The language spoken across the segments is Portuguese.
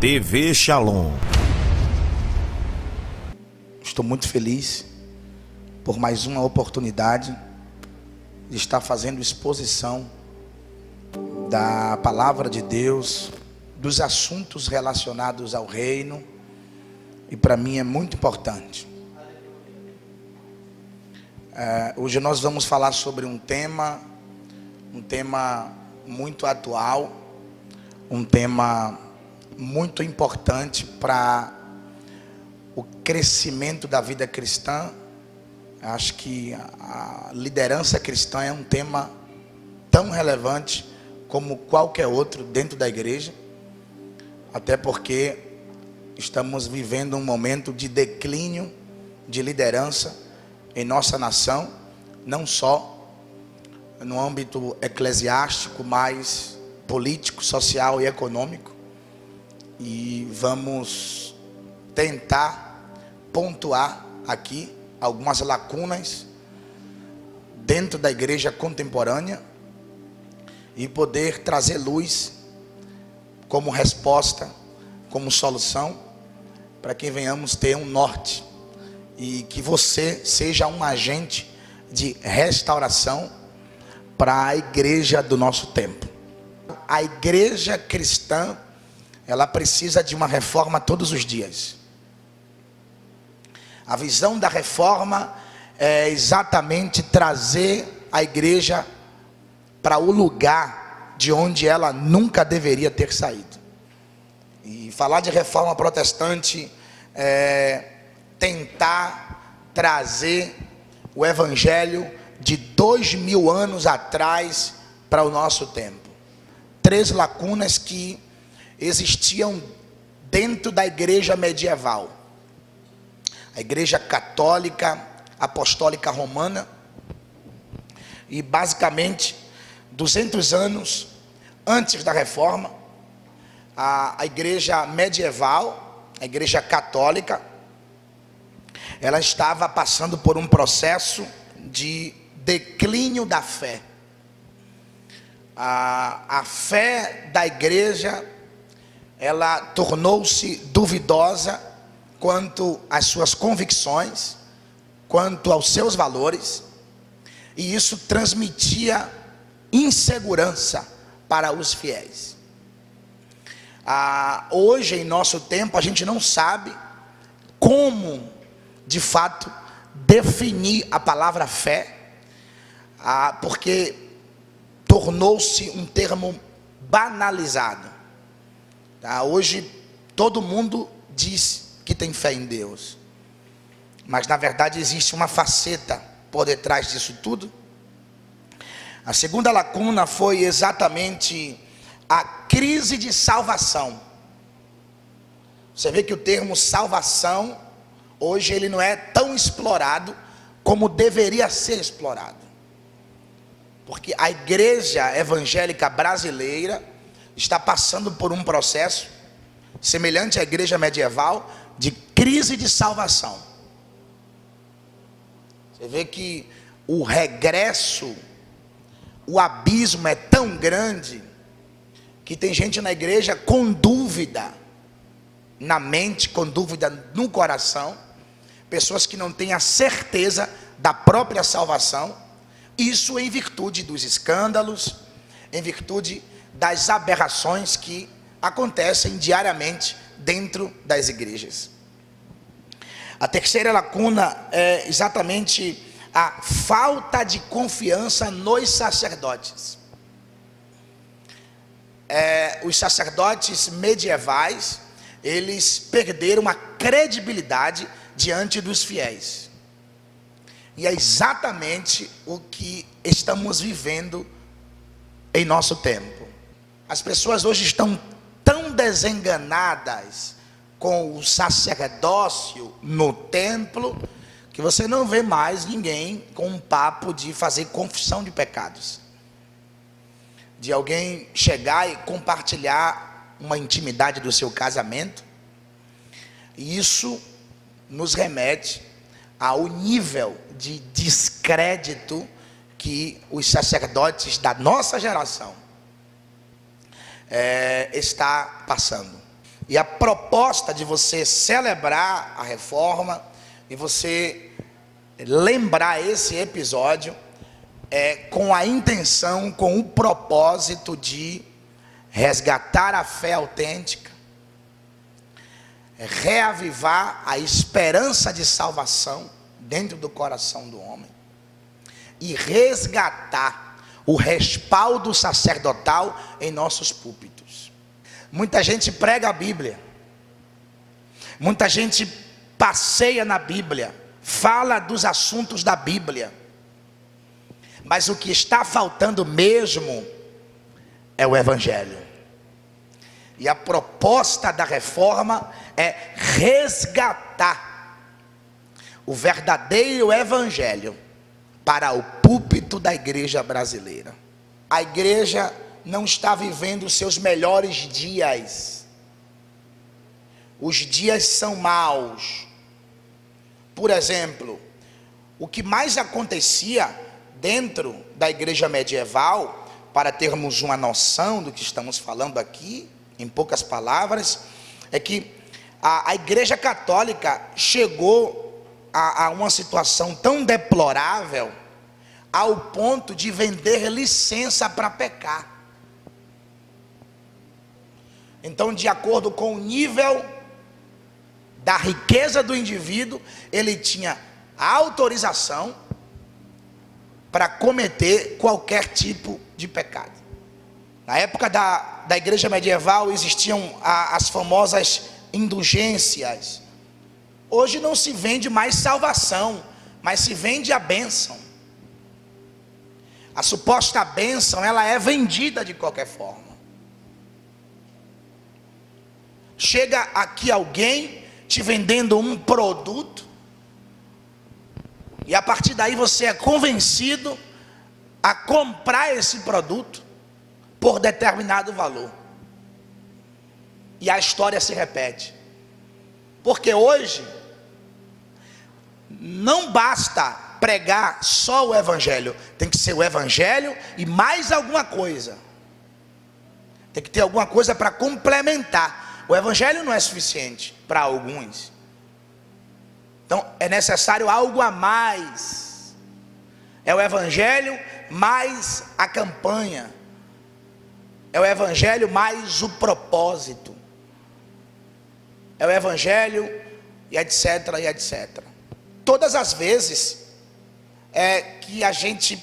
TV Shalom. Estou muito feliz por mais uma oportunidade de estar fazendo exposição da palavra de Deus, dos assuntos relacionados ao reino, e para mim é muito importante. Hoje nós vamos falar sobre um tema muito atual, um tema muito importante para o crescimento da vida cristã. Acho que a liderança cristã é um tema tão relevante como qualquer outro dentro da igreja, até porque estamos vivendo um momento de declínio de liderança em nossa nação, não só no âmbito eclesiástico, mas político, social e econômico. E vamos tentar pontuar aqui algumas lacunas dentro da igreja contemporânea e poder trazer luz como resposta, como solução, para que venhamos ter um norte e que você seja um agente de restauração para a igreja do nosso tempo. A igreja cristã, ela precisa de uma reforma todos os dias. A visão da reforma é exatamente trazer a igreja para o lugar de onde ela nunca deveria ter saído. E falar de reforma protestante é tentar trazer o evangelho de 2000 anos atrás para o nosso tempo. 3 lacunas que existiam dentro da igreja medieval: a igreja católica apostólica romana, e basicamente 200 anos antes da reforma, a igreja medieval, a igreja católica, ela estava passando por um processo de declínio da fé. A fé da igreja, ela tornou-se duvidosa quanto às suas convicções, quanto aos seus valores, e isso transmitia insegurança para os fiéis. Hoje, em nosso tempo, a gente não sabe como, de fato, definir a palavra fé, porque tornou-se um termo banalizado. Hoje, todo mundo diz que tem fé em Deus, mas na verdade existe uma faceta por detrás disso tudo. A segunda lacuna foi exatamente a crise de salvação. Você vê que o termo salvação hoje ele não é tão explorado como deveria ser explorado, porque a igreja evangélica brasileira está passando por um processo semelhante à igreja medieval, de crise de salvação. Você vê que o regresso, o abismo é tão grande que tem gente na igreja com dúvida na mente, com dúvida no coração, pessoas que não têm a certeza da própria salvação. Isso em virtude dos escândalos, em virtude das aberrações que acontecem diariamente dentro das igrejas. A terceira lacuna é exatamente a falta de confiança nos sacerdotes. Os sacerdotes medievais, eles perderam a credibilidade diante dos fiéis. E é exatamente o que estamos vivendo em nosso tempo. As pessoas hoje estão tão desenganadas com o sacerdócio no templo, que você não vê mais ninguém com um papo de fazer confissão de pecados, de alguém chegar e compartilhar uma intimidade do seu casamento. E isso nos remete ao nível de descrédito que os sacerdotes da nossa geração está passando. E a proposta de você celebrar a reforma e você lembrar esse episódio é com a intenção, com o propósito de resgatar a fé autêntica, reavivar a esperança de salvação dentro do coração do homem e resgatar o respaldo sacerdotal em nossos púlpitos. Muita gente prega a Bíblia, muita gente passeia na Bíblia, fala dos assuntos da Bíblia, mas o que está faltando mesmo é o Evangelho. E a proposta da reforma é resgatar o verdadeiro Evangelho para o púlpito da igreja brasileira. A igreja não está vivendo os seus melhores dias. Os dias são maus. Por exemplo, o que mais acontecia dentro da igreja medieval, para termos uma noção do que estamos falando aqui, em poucas palavras, é que a igreja católica chegou a uma situação tão deplorável ao ponto de vender licença para pecar. Então, de acordo com o nível da riqueza do indivíduo, ele tinha a autorização para cometer qualquer tipo de pecado. Na época da igreja medieval existiam as famosas indulgências. Hoje não se vende mais salvação, mas se vende a bênção. A suposta bênção, ela é vendida de qualquer forma. Chega aqui alguém te vendendo um produto, e a partir daí você é convencido a comprar esse produto por determinado valor. E a história se repete. Porque hoje não basta pregar só o Evangelho, tem que ser o Evangelho e mais alguma coisa. Tem que ter alguma coisa para complementar. O Evangelho não é suficiente para alguns. Então é necessário algo a mais. É o Evangelho mais a campanha. É o Evangelho mais o propósito. É o Evangelho e etc, e etc. Todas as vezes que a gente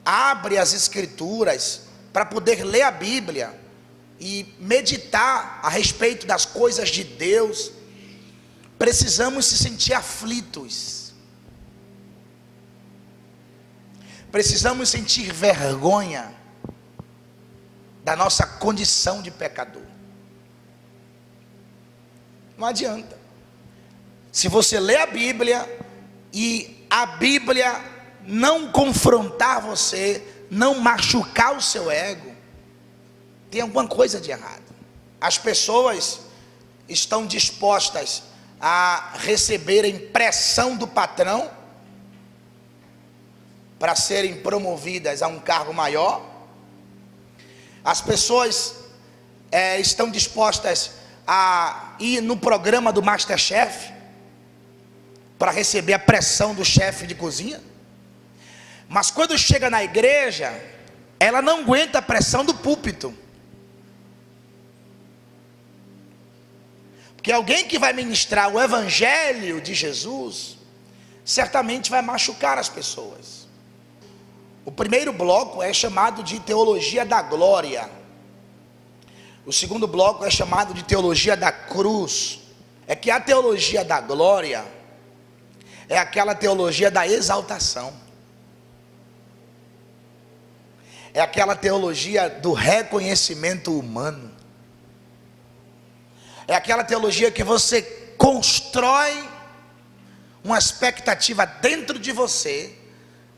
abre as Escrituras para poder ler a Bíblia e meditar a respeito das coisas de Deus, precisamos se sentir aflitos. Precisamos sentir vergonha da nossa condição de pecador. Não adianta. Se você lê a Bíblia e a Bíblia não confrontar você, não machucar o seu ego, tem alguma coisa de errado. As pessoas estão dispostas a receberem pressão do patrão para serem promovidas a um cargo maior. As pessoas estão dispostas a ir no programa do MasterChef para receber a pressão do chefe de cozinha. Mas quando chega na igreja, ela não aguenta a pressão do púlpito. Porque alguém que vai ministrar o Evangelho de Jesus, certamente vai machucar as pessoas. O primeiro bloco é chamado de teologia da glória. O segundo bloco é chamado de teologia da cruz. É que a teologia da glória é aquela teologia da exaltação. É aquela teologia do reconhecimento humano. É aquela teologia que você constrói uma expectativa dentro de você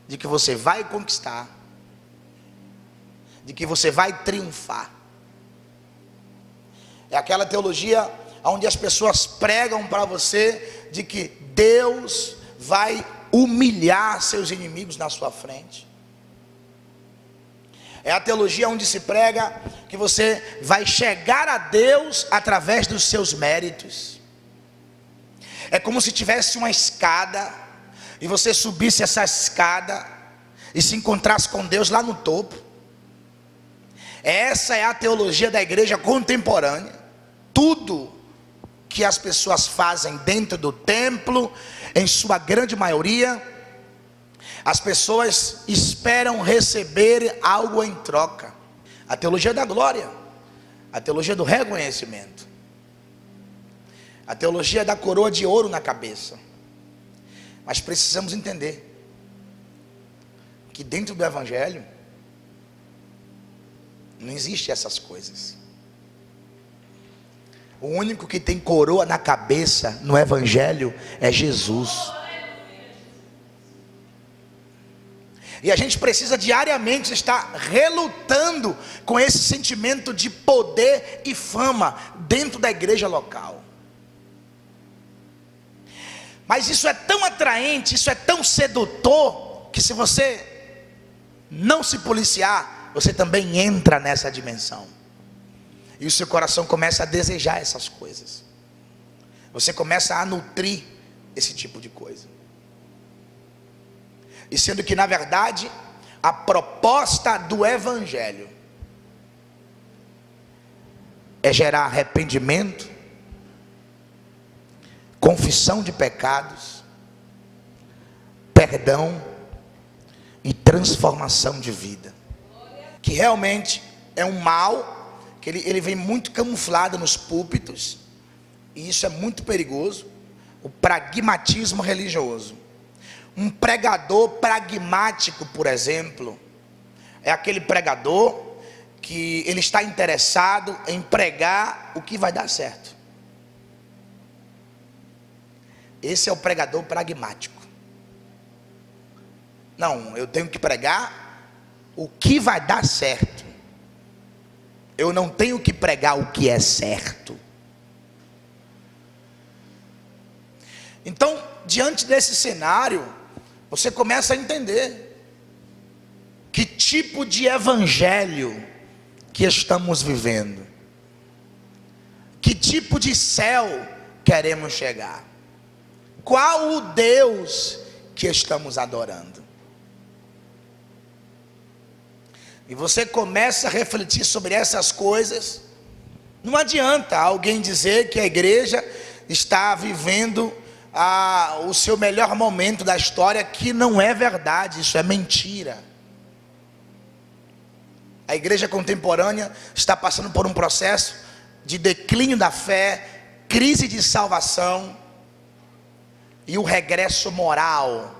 de que você vai conquistar, de que você vai triunfar. É aquela teologia onde as pessoas pregam para você de que Deus vai humilhar seus inimigos na sua frente. É a teologia onde se prega que você vai chegar a Deus através dos seus méritos. É como se tivesse uma escada e você subisse essa escada e se encontrasse com Deus lá no topo. Essa é a teologia da igreja contemporânea. Tudo que as pessoas fazem dentro do templo, em sua grande maioria, as pessoas esperam receber algo em troca. A teologia da glória, a teologia do reconhecimento, a teologia da coroa de ouro na cabeça. Mas precisamos entender que dentro do evangelho não existe essas coisas. O único que tem coroa na cabeça no evangelho é Jesus. E a gente precisa diariamente estar relutando com esse sentimento de poder e fama dentro da igreja local. Mas isso é tão atraente, isso é tão sedutor, que se você não se policiar, você também entra nessa dimensão. E o seu coração começa a desejar essas coisas. Você começa a nutrir esse tipo de coisa. E sendo que na verdade a proposta do evangelho é gerar arrependimento, confissão de pecados, perdão e transformação de vida. Que realmente é um mal que ele vem muito camuflado nos púlpitos, e isso é muito perigoso. O pragmatismo religioso. Um pregador pragmático, por exemplo, é aquele pregador que ele está interessado em pregar o que vai dar certo. Esse é o pregador pragmático. Não, eu tenho que pregar o que vai dar certo. Eu não tenho que pregar o que é certo. Então, diante desse cenário, você começa a entender que tipo de evangelho que estamos vivendo, que tipo de céu queremos chegar, qual o Deus que estamos adorando. E você começa a refletir sobre essas coisas. Não adianta alguém dizer que a igreja está vivendo o seu melhor momento da história, que não é verdade, isso é mentira. A igreja contemporânea está passando por um processo de declínio da fé, crise de salvação e o regresso moral